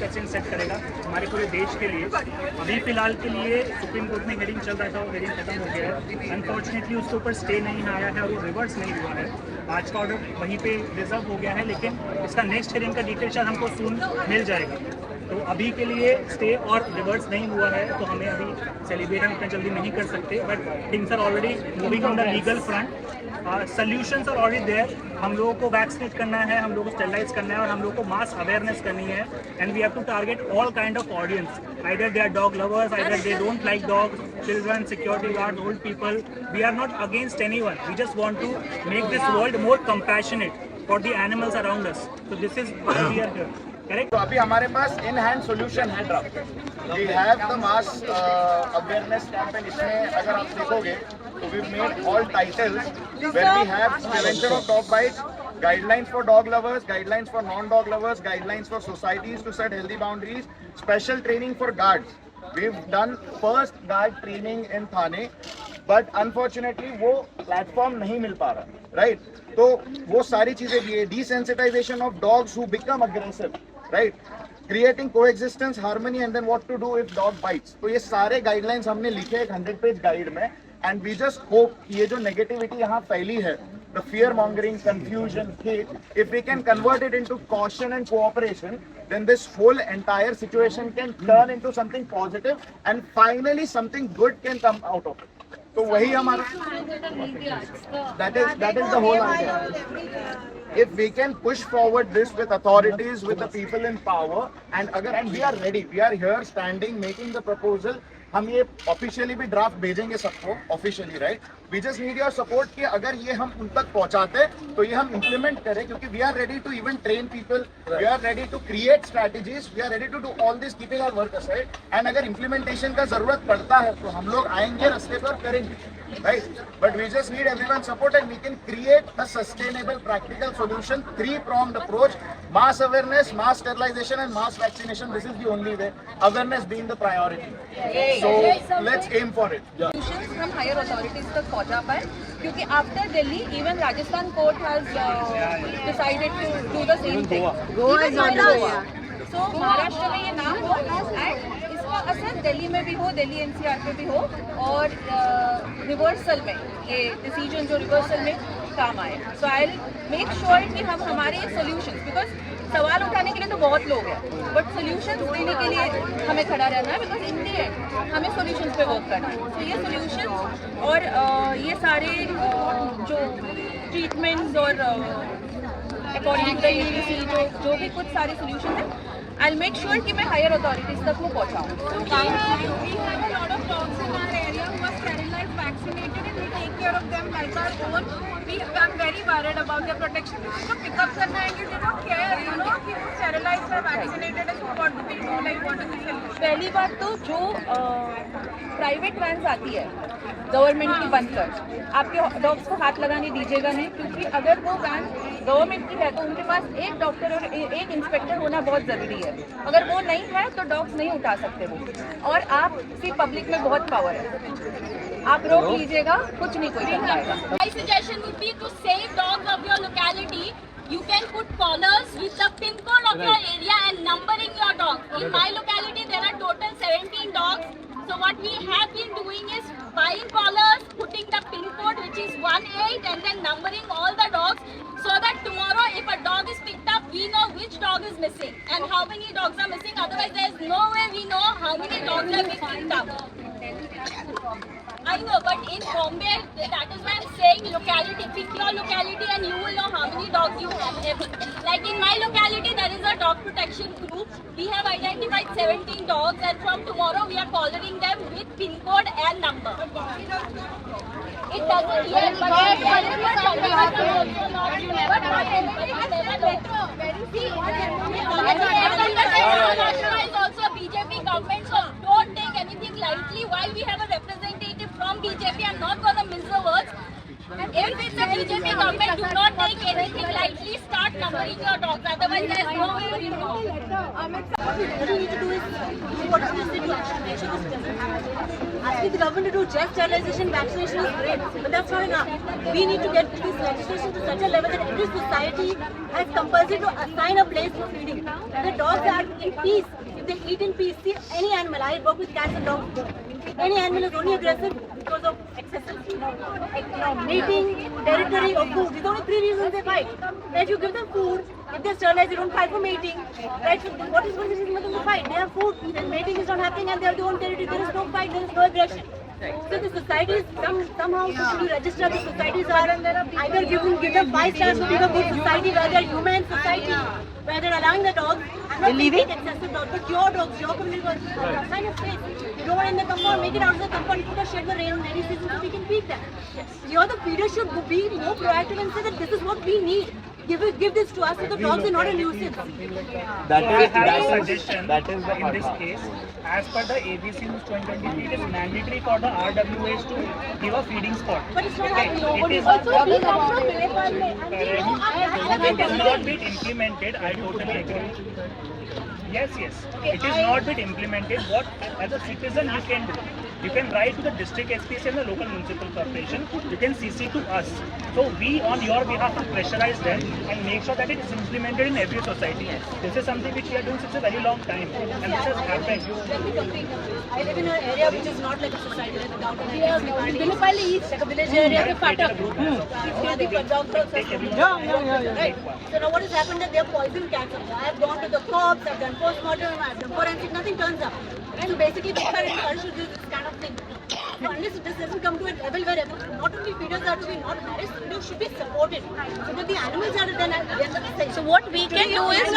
President set करेगा हमारे पूरे देश के लिए। अभी फिलहाल के लिए सुप्रीम कोर्ट में हेयरिंग चल रहा था, वो हेयरिंग खत्म हो गया है। अनफॉर्चुनेटली उसके ऊपर स्टे नहीं आया है और वो रिवर्स नहीं हुआ है। आज का ऑर्डर वहीं पे रिजर्व हो गया है, लेकिन इसका नेक्स्ट हेयरिंग का डिटेल शायद हमको सून मिल जाएगा। तो अभी के लिए स्टे और रिवर्स नहीं हुआ है, तो हमें अभी सेलिब्रेट हम इतना जल्दी नहीं कर सकते। But things are already moving on the legal front. Solutions are already there. हम लोगों को वैक्सीनेट करना है, हम लोगों को स्टेरलाइज करना है और हम लोगों को मास अवेयरनेस करनी है। And we have to target all kind of audience, either they are dog lovers, either they don't like dogs, children, security guards, old people. We are not against anyone. We just want to make this world more compassionate for the animals around us. So this is why we are here. Correct? तो अभी हमारे पास in hand solution है draft. We have the mass awareness campaign. इसमें अगर आप देखोगे तो we made all titles where we have prevention of dog bites, guidelines for dog lovers, guidelines for non-dog lovers, guidelines for societies to set healthy boundaries, special training for guards. We've done first guard training in Thane, but unfortunately वो platform नहीं मिल पा रहा, right? तो वो सारी चीजें भी है। Desensitization of dogs who become aggressive, right? Creating coexistence, harmony, and then what to do if dog bites. तो ये सारे गाइडलाइंस हमने लिखे एक 100-page गाइड में। एंड वी जस्ट होप ये जो नेगेटिविटी यहाँ फैली है, the fear mongering, confusion, hate, if we can convert it into caution and cooperation, then this whole entire situation can turn into something positive and finally something good can come out of it. So वही हमारा that is the whole idea. If we can push forward this with authorities, with the people in power, and we are ready, we are here standing making the proposal. हम ये officially भी draft भेजेंगे सबको officially, right? We just need your support कि अगर ये हम उन तक पहुंचाते तो ये हम इम्प्लीमेंट करें, क्योंकि we are ready to even train people, we are ready to create strategies, we are ready to do all this keeping our work aside. And अगर इम्प्लीमेंटेशन का जरूरत पड़ता है तो हम लोग आएंगे, रास्ते पर करेंगे, right? But we just need everyone's support and we can create a sustainable, practical solution, three-pronged approach: mass awareness, mass sterilization, and mass vaccination. This is the only way. Awareness being the priority. So let's aim for it. Solutions from higher authorities तक पहुंचा पाए, क्योंकि after Delhi, even Rajasthan court has decided to do the same thing. Goa is not Goa. So Maharashtra में ये ना हो and इसका असर दिल्ली में भी हो, दिल्ली एनसीआर पे भी हो, और रिवर्सल में ये डिसीजन जो रिवर्सल में काम आए। सो आई विल मेक श्योर कि हम हमारे सॉल्यूशंस, बिकॉज सवाल उठाने के लिए तो बहुत लोग हैं, बट सॉल्यूशंस देने के लिए हमें खड़ा रहना है, बिकॉज इन दी एंड हमें सॉल्यूशंस पे वर्क करना है। तो ये सॉल्यूशंस और ये सारे जो ट्रीटमेंट्स और अकॉर्डिंग टू द यूजीसी जो भी कुछ सारे सॉल्यूशंस हैं, I'll make sure कि मैं higher authorities तक वो पहुँचाऊँ। We have a lot of dogs in our area who are sterilized, vaccinated, and we take care of them like our own. I'm very worried about their protection. तो pick up करना है कि they don't care, you know, कि वो sterilized है, vaccinated है, so what do we do? Like what is the solution? पहली बात तो जो प्राइवेट वैन्स आती है गवर्नमेंट की बनकर, आपके डॉग्स को हाथ लगाने दीजिएगा नहीं, क्योंकि अगर वो वैन गवर्नमेंट की है तो उनके पास एक डॉक्टर और एक इंस्पेक्टर होना बहुत ज़रूरी है। अगर वो नहीं है तो डॉग्स नहीं उठा सकते वो, और आपकी पब्लिक में बहुत पावर है, आप रोक लीजिएगा, कुछ नहीं कोई कर पाएगा। My suggestion would be to save dogs of your locality. You can put collars with the pin code of your area and numbering your dogs. In my locality, there are total 17 dogs. So what we have been doing is buying collars, putting the pin code, which is 18, and then numbering all the dogs, so that tomorrow if a dog is picked up, we know which dog is missing and how many dogs are missing. Otherwise, there is no way we know how many dogs have been picked up. I know, but in Bombay, that is why I'm saying locality. Pick your locality and you will know how many dogs you have. Like in my locality, there is a dog protection group. We have identified 17 dogs, and from tomorrow we are collaring them with pin code and number. It doesn't yet, but also BJP government, so don't take anything lightly. While we have a representative from BJP, I'm not going to miss the words. If it's a BJP government, do not take anything lightly. Start numbering your dogs. Otherwise, there is no way you know. What we need to do is what is necessary to actually make sure this doesn't happen. Asking the government to do just sterilization, vaccination is great, but that's not enough. We need to get this legislation to such a level that every society has compulsory to assign a place for feeding. The dogs are in peace. If they eat in peace, see any animal. I work with cats and dogs. Any animal is only aggressive because of excessive mating, territory, or food. These are only 3 reasons they fight. If you give them food, if they sterilize, they don't fight for mating. Right? So what is the reason for them to fight? They have food, then mating is not happening, and they have their own territory. There is no fight, there is no aggression. So the societies somehow should be registered. The societies are either give them 5 stars to be a good society, where they are human society, where they are allowing the dogs. I'm not taking excessive dogs, but your dogs, your community dogs, sign a place. You don't want in the compound, make it out of the compound, put a shed for rainy season so we can feed them. Here the feeders should be more proactive and say that this is what we need. Give this to us so the dogs are not a nuisance. I have a suggestion in this case. As per the ABC News 2023, it is mandatory for the RWAs to give a feeding spot. But it's not happening. It is Also, we come from it is not been implemented. I totally agree. Yes. It is not been implemented. What as a citizen you can do? You can write to the district SPC and the local municipal corporation. You can CC to us. So we on your behalf will pressurize them and make sure that it is implemented in every society. This is something which we are doing since a very long time, and this has happened. Let me complete. I live in an area which is not like a society, like a downtown area. Like a village area. Right. So now what has happened that they have poisoned cats. I have gone to the cops, I've done post-mortem, I've done forensic, nothing turns up. So basically people are encouraged to do this kind of thing. So unless this doesn't come to a level where not only feeders are to be not harassed, feeders should be supported. So that the animals are then So what we can do is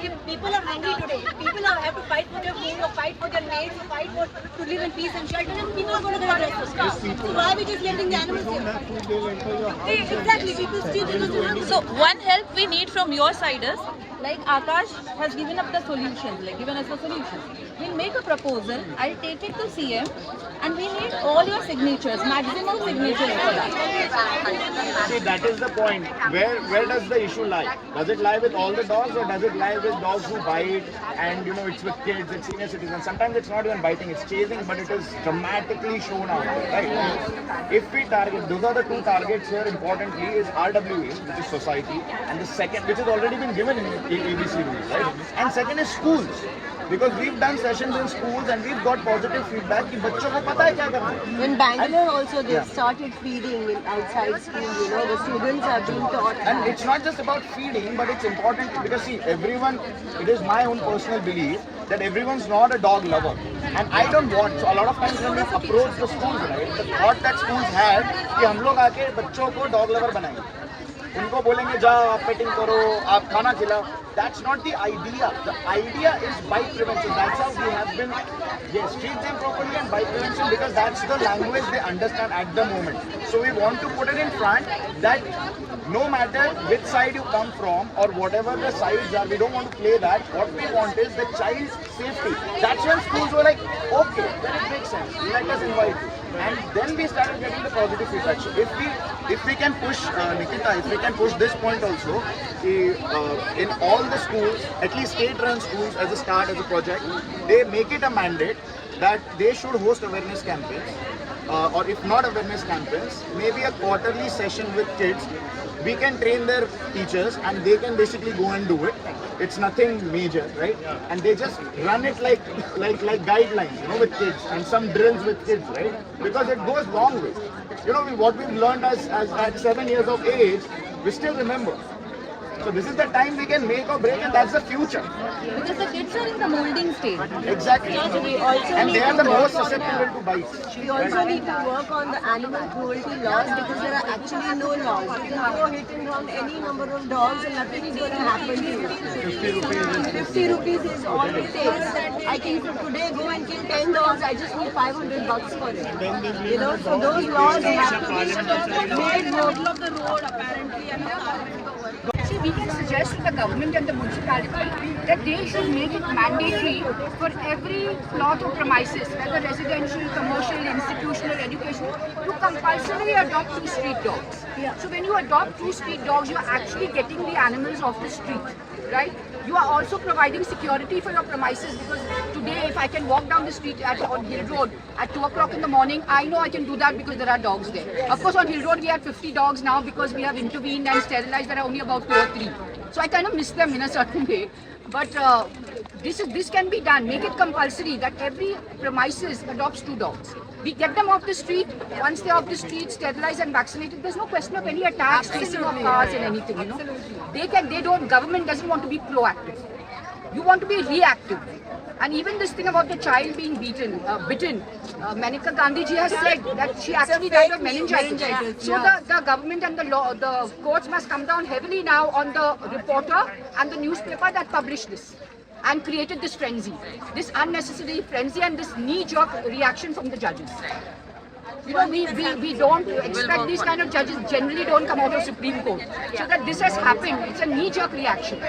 if people are hungry today, if people have to fight for their food or fight for their mates or fight for to live in peace and shelter, then people are going to get aggressive. So why are we just letting the animals here? Exactly, people steal because So one help we need from your side is, like Akash has given up the solutions, like given us the solutions. We'll make a proposal, I'll take it to CM, and we need all your signatures, maximum signatures for that. See, that is the point. Where does the issue lie? Does it lie with all the dogs, or does it lie with dogs who bite and it's with kids, it's senior citizens? Sometimes it's not even biting, it's chasing, but it is dramatically shown out there, right? If we target, those are the 2 targets here importantly, is RWA, which is society, and the second, which has already been given in ABC rules, right? And second is schools. Because we've done sessions in schools and we've got positive feedback कि बच्चों को पता है क्या करना है. In Bangalore also they started feeding in outside school, the students are being taught. And it's not just about feeding, but it's important because see, everyone, it is my own personal belief that everyone's not a dog lover. And I don't want, so a lot of times when we approach the schools, right, the thought that schools had कि हम लोग आके बच्चों को dog lover बनाएंगे. उनको बोलेंगे जाओ आप पेटिंग करो आप खाना खिलाओ. That's not the idea. The idea is bite prevention. That's how we have been, yes, treat them properly and bite prevention because that's the language they understand at the moment. So we want to put it in front that no matter which side you come from or whatever the sides are, we don't want to play that. What we want is the child's safety. That's when schools were like, okay, then it makes sense. Let us invite you. And then we started getting the positive feedback. So if we can push, Nikita, if we can push this point also, in all the schools, at least state-run schools as a start, as a project, they make it a mandate that they should host awareness campaigns. Or if not awareness campaigns, maybe a quarterly session with kids. We can train their teachers and they can basically go and do it. It's nothing major, right? And they just run it like guidelines, with kids and some drills with kids, right? Because it goes long way. What we've learned as at 7 years of age, we still remember. So this is the time we can make or break, and that's the future. Because the kids are in the molding stage. Exactly. And they are the most susceptible to bites. We also need to work on the animal cruelty laws because there are actually no laws. You can go hit and run any number of dogs and nothing is going to happen to you. 50 rupees is all it takes. I can today go and kill 10 dogs. I just need $500 for it. So those laws have to be made more. Of the road apparently and we can suggest to the government and the municipality that they should make it mandatory for every plot or premises, whether residential, commercial, institutional, educational, to compulsorily adopt 2 street dogs. So when you adopt 2 street dogs, you are actually getting the animals off the street, right? You are also providing security for your premises, because today if I can walk down the street on Hill Road at 2 o'clock in the morning, I know I can do that because there are dogs there. Of course on Hill Road we had 50 dogs now because we have intervened and sterilized. There are only about 2 or 3. So I kind of miss them in a certain way. But this can be done. Make it compulsory that every premises adopts 2 dogs. We get them off the street. Once they're off the street, sterilized and vaccinated, there's no question of any attacks, chasing of cars and anything, you know. Government doesn't want to be proactive. You want to be reactive. And even this thing about the child being bitten, Maneka Gandhi ji has said that she actually died of meningitis. So the government and the courts must come down heavily now on the reporter and the newspaper that published this and created this frenzy, this unnecessary frenzy and this knee-jerk reaction from the judges. You know, we don't expect these kind of judges generally don't come out of Supreme Court. So that this has happened, it's a knee-jerk reaction.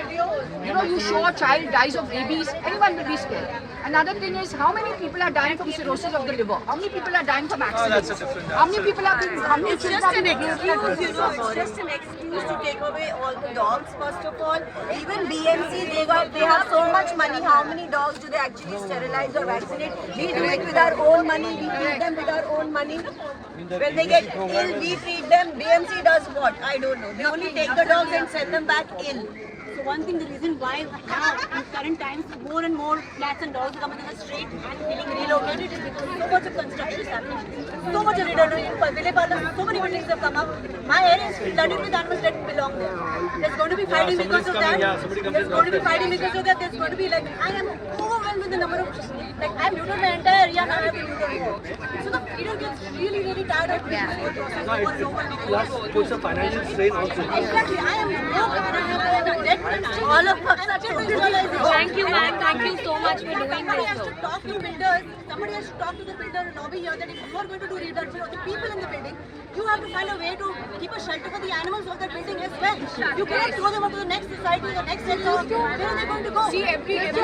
You know, you show a child dies of rabies, anyone will be scared. Another thing is, how many people are dying from cirrhosis of the liver? How many people are dying from accidents? How many people are being, how many children are being abused? It's just an excuse to take away all the dogs, first of all. Even BMC, they have so much money. How many dogs do they actually sterilize or vaccinate? We do it with our own money. We feed them with our own money. When they get ill, we treat them. BMC does what? I don't know. They only take the dogs and send them back ill. So one thing, the reason why now in current times more and more cats and dogs are coming in the street and getting relocated is because so much of construction is happening. So much of redundant. So many buildings have come up. My area is flooded with animals that belong there. There's going to be fighting because of that. There's going to be fighting because of that. There's going to be like, I am overwhelmed with the number of, like I have neutered my entire area, now I have to neuter more. So the feeder gets really, really tired of this whole process. Plus puts a financial strain also. Exactly. I am broke and I have a debt. All of us are totally. Thank you, ma'am. Thank you so much for doing Somebody this. has to talk to builders. Somebody has to talk to the builder lobby here that if you are going to do reduction of the people in the building, you have to find a way to keep a shelter for the animals of that building as well. You cannot throw them up to the next society, the next sector. Where are they going to go? See, every open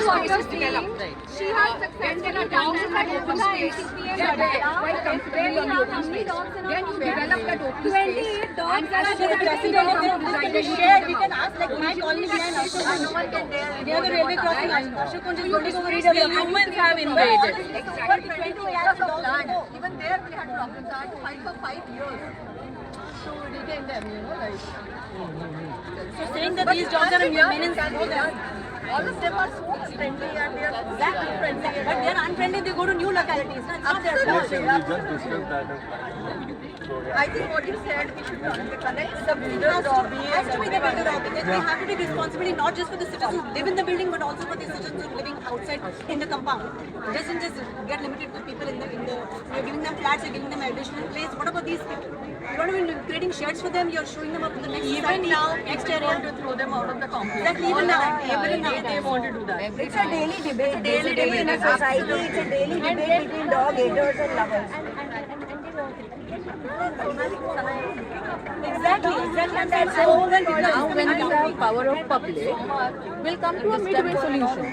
space is developed. She has When there are dogs in that open space, they are quite comfortable on the open space. Then you develop that open space. And as the president comes to decide, It's shared. We can ask like my colony behind us. No one can dare. Near the railway crossing, Ashok Kunj is going to go redevelop. Humans have invaded. Exactly. 22 acres of land. Even there we had problems. I had to fight for 5 years to retain them, you know, like. So saying that these dogs are a menace. All of them are so friendly and they are exactly friendly. But they are unfriendly, they go to new localities. That's not their fault. I think what you said, we should connect the builder lobby. Has to be the builder lobby. We have to take responsibility not just for the citizens who live in the building, but also for the citizens who are living outside in the compound. It doesn't just get limited to people in the. You're giving them flats, you're giving them additional place. What about these people? You're not even creating sheds for them. You're showing them up to the next society, next area. Want to throw them out of the complex. Exactly. Even now, They want to do that. It's a daily debate. Basically, in a society, it's a daily debate between dog haters and lovers. Exactly. And that's all. Now when the power of public will come to a midway solution.